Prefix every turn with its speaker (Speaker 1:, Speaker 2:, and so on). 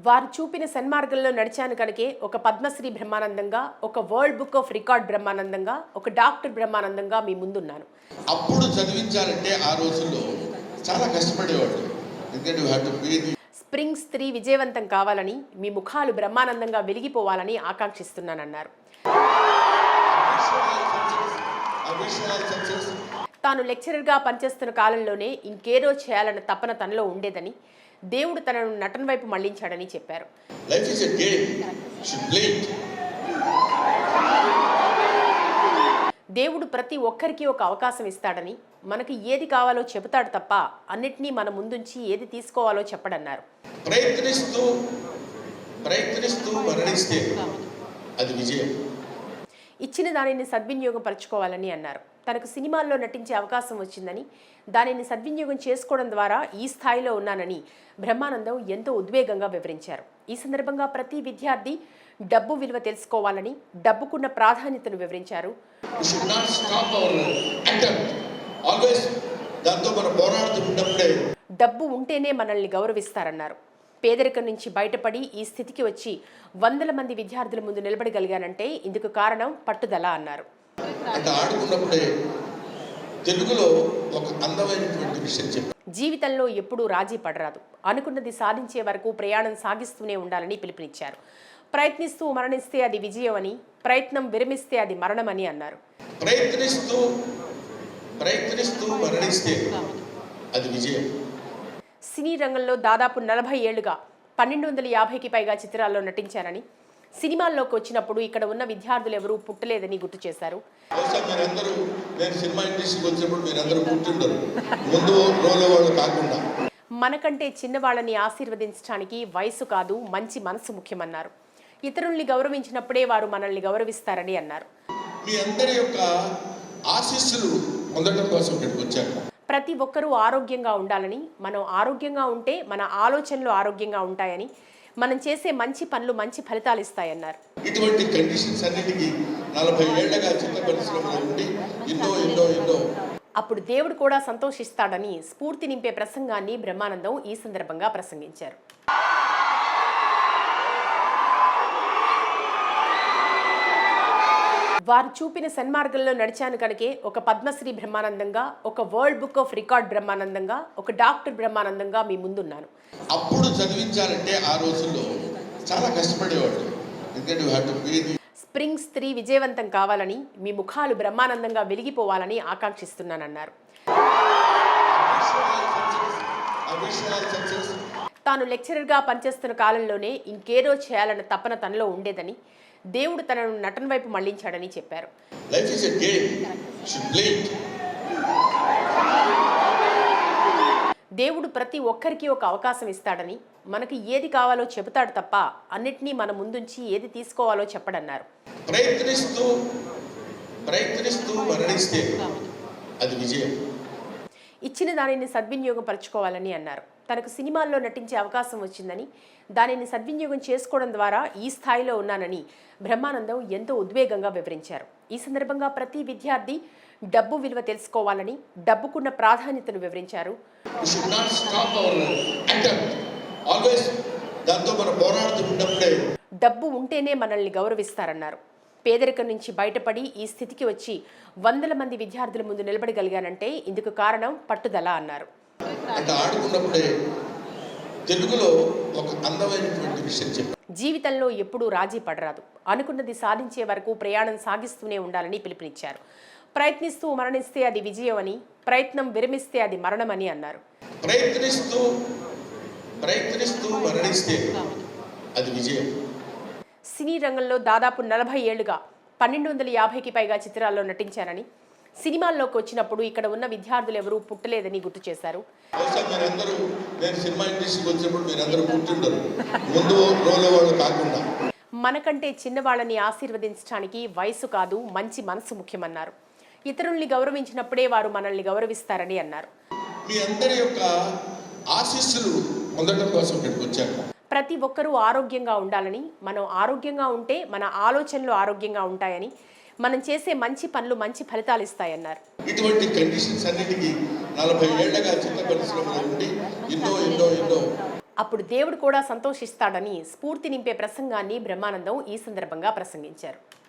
Speaker 1: వారు చూపిన సన్మార్గంలో నడిచాను కనుకే ఒక పద్మశ్రీ బ్రహ్మానందంగా, ఒక వరల్డ్ బుక్ ఆఫ్ రికార్డ్ బ్రహ్మానందంగా, ఒక డాక్టర్ బ్రహ్మానందంగా మీ ముందున్నాను.
Speaker 2: అప్పుడు చదివించాలంటే ఆ రోజుల్లో చాలా కష్టపడేవాడు. ఎందుకంటే you have to pay the
Speaker 1: springs 3 విజయవంతం కావాలని, మీ ముఖాలు బ్రహ్మానందంగా వెలిగిపోవాలని ఆకాంక్షిస్తున్నానన్నారు. తాను లెక్చరర్గా పనిచేస్తున్న కాలంలోనే ఇంకేదో చేయాలన్న తపన తనలో ఉండేదని, దేవుడు తనను నటన వైపు మళ్లించాడని చెప్పారు.
Speaker 2: Life is a game, should play it.
Speaker 1: దేవుడు ప్రతి ఒక్కరికి ఒక అవకాశం ఇస్తాడని, మనకి ఏది కావాలో చెబుతాడు తప్ప అన్నిటినీ మన ముందుంచి ఏది తీసుకోవాలో చెప్పడన్నారు.
Speaker 2: ప్రయత్నిస్తూ ప్రయత్నిస్తూ మరణిస్తే అది విజయం.
Speaker 1: ఇచ్చిన దానిని సద్వినియోగం పరచుకోవాలని అన్నారు. తనకు సినిమాల్లో నటించే అవకాశం వచ్చిందని, దానిని సద్వినియోగం చేసుకోవడం ద్వారా ఈ స్థాయిలో ఉన్నానని బ్రహ్మానందం ఎంతో ఉద్వేగంగా వివరించారు. ఈ సందర్భంగా ప్రతి విద్యార్థి డబ్బు విలువ తెలుసుకోవాలని, డబ్బుకున్న ప్రాధాన్యతను వివరించారు. డబ్బు ఉంటేనే మనల్ని గౌరవిస్తారన్నారు. పేదరికం నుంచి బయటపడి ఈ స్థితికి వచ్చి 100 మంది విద్యార్థుల ముందు నిలబడగలిగానంటే ఇందుకు కారణం పట్టుదల అన్నారు. జీవితంలో ఎప్పుడూ రాజీ పడరాదు, అనుకున్నది సాధించే వరకు ప్రయాణం సాగిస్తూనే ఉండాలని పిలుపునిచ్చారు. ప్రయత్నిస్తూ మరణిస్తే అది విజయం అని, ప్రయత్నం విరమిస్తే అది మరణమని అన్నారు.
Speaker 2: ప్రయత్నిస్తూ మరణిస్తే అది విజయం.
Speaker 1: సినీ రంగంలో దాదాపు 40 ఏళ్లుగా 1250కి పైగా చిత్రాల్లో నటించారని, సినిమాల్లోకి వచ్చినప్పుడు ఇక్కడ ఉన్న విద్యార్థులు ఎవరూ పుట్టలేదని గుర్తు చేశారు. మనకంటే చిన్నవాళ్ళని ఆశీర్వదించడానికి వయసు కాదు, మంచి మనసు ముఖ్యమన్నారు. ఇతరుల్ని గౌరవించినప్పుడే వారు మనల్ని గౌరవిస్తారని అన్నారు. ప్రతి ఒక్కరూ ఆరోగ్యంగా ఉండాలని, మనం ఆరోగ్యంగా ఉంటే మన ఆలోచనలు ఆరోగ్యంగా ఉంటాయని, మనం చేసే మంచి పనులు మంచి ఫలితాలు ఇస్తాయన్నారు.
Speaker 2: ఇటువంటి కండిషన్స్ అన్నిటికీ 40 ఏళ్లుగా చిత్ర పరిశ్రమలో ఉండి ఎన్నో
Speaker 1: అప్పుడు దేవుడు కూడా సంతోషిస్తాడని స్ఫూర్తి నింపే ప్రసంగాన్ని బ్రహ్మానందం ఈ సందర్భంగా ప్రసంగించారు. వారు చూపిన సన్మార్గంలో నడిచాను కనుకే ఒక పద్మశ్రీ బ్రహ్మానందంగా, ఒక వరల్డ్ బుక్ ఆఫ్ రికార్డ్ బ్రహ్మానందంగా, ఒక డాక్టర్ బ్రహ్మానందంగా మీ ముందున్నాను.
Speaker 2: అప్పుడు చదివించాలంటే ఆ రోజుల్లో చాలా కష్టపడేవాడు. ఎందుకంటే you have to pay the
Speaker 1: springs 3 విజయవంతం కావాలని, మీ ముఖాలు బ్రహ్మానందంగా వెలిగిపోవాలని ఆకాంక్షిస్తున్నానన్నారు. తాను లెక్చరర్గా పనిచేస్తున్న కాలంలోనే ఇంకేదో చేయాలన్న తపన తనలో ఉండేదని, దేవుడు తనను నటన వైపు మళ్లించాడని చెప్పారు.
Speaker 2: Life is a game, should play it.
Speaker 1: దేవుడు ప్రతి ఒక్కరికి ఒక అవకాశం ఇస్తాడని, మనకి ఏది కావాలో చెబుతాడు తప్ప అన్నిటినీ మన ముందుంచి ఏది తీసుకోవాలో చెప్పడన్నారు.
Speaker 2: ప్రయత్నిస్తూ మరణిస్తే అది విజయం.
Speaker 1: ఇచ్చిన దానిని సద్వినియోగం పరచుకోవాలని అన్నారు. తనకు సినిమాల్లో నటించే అవకాశం వచ్చిందని, దానిని సద్వినియోగం చేసుకోవడం ద్వారా ఈ స్థాయిలో ఉన్నానని బ్రహ్మానందం ఎంతో ఉద్వేగంగా వివరించారు. ఈ సందర్భంగా ప్రతి విద్యార్థి డబ్బు విలువ తెలుసుకోవాలని, డబ్బుకున్న ప్రాధాన్యతను వివరించారు. డబ్బు ఉంటేనే మనల్ని గౌరవిస్తారన్నారు. పేదరికం నుంచి బయటపడి ఈ స్థితికి వచ్చి 100 మంది విద్యార్థుల ముందు నిలబడగలిగానంటే ఇందుకు కారణం పట్టుదల అన్నారు. జీవితంలో ఎప్పుడూ రాజీ పడరాదు, అనుకున్నది సాధించే వరకు ప్రయాణం సాగిస్తూనే ఉండాలని పిలుపునిచ్చారు. ప్రయత్నిస్తూ మరణిస్తే అది విజయం అని, ప్రయత్నం విరమిస్తే అది మరణమని అన్నారు.
Speaker 2: ప్రయత్నిస్తూ మరణిస్తే అది విజయం.
Speaker 1: సినీ రంగంలో దాదాపు 40 ఏళ్లుగా 1250కి పైగా చిత్రాల్లో నటించారని, సినిమాల్లోకి వచ్చినప్పుడు ఇక్కడ ఉన్న విద్యార్థులు ఎవరూ పుట్టలేదని గుర్తు చేశారు. మనకంటే చిన్నవాళ్ళని ఆశీర్వదించడానికి వయసు కాదు, మంచి మనసు ముఖ్యమన్నారు. ఇతరుల్ని గౌరవించినప్పుడే వారు మనల్ని గౌరవిస్తారని అన్నారు. ప్రతి ఒక్కరూ ఆరోగ్యంగా ఉండాలని, మనం ఆరోగ్యంగా ఉంటే మన ఆలోచనలు ఆరోగ్యంగా ఉంటాయని, మనం చేసే మంచి పనులు మంచి ఫలితాలు ఇస్తాయన్నారు.
Speaker 2: ఇటువంటి కండిషన్స్ అన్నిటికీ 40 ఏళ్లుగా చిత్ర పరిశ్రమలో ఉండి ఎన్నో
Speaker 1: అప్పుడు దేవుడు కూడా సంతోషిస్తాడని స్ఫూర్తి నింపే ప్రసంగాన్ని బ్రహ్మానందం ఈ సందర్భంగా ప్రసంగించారు.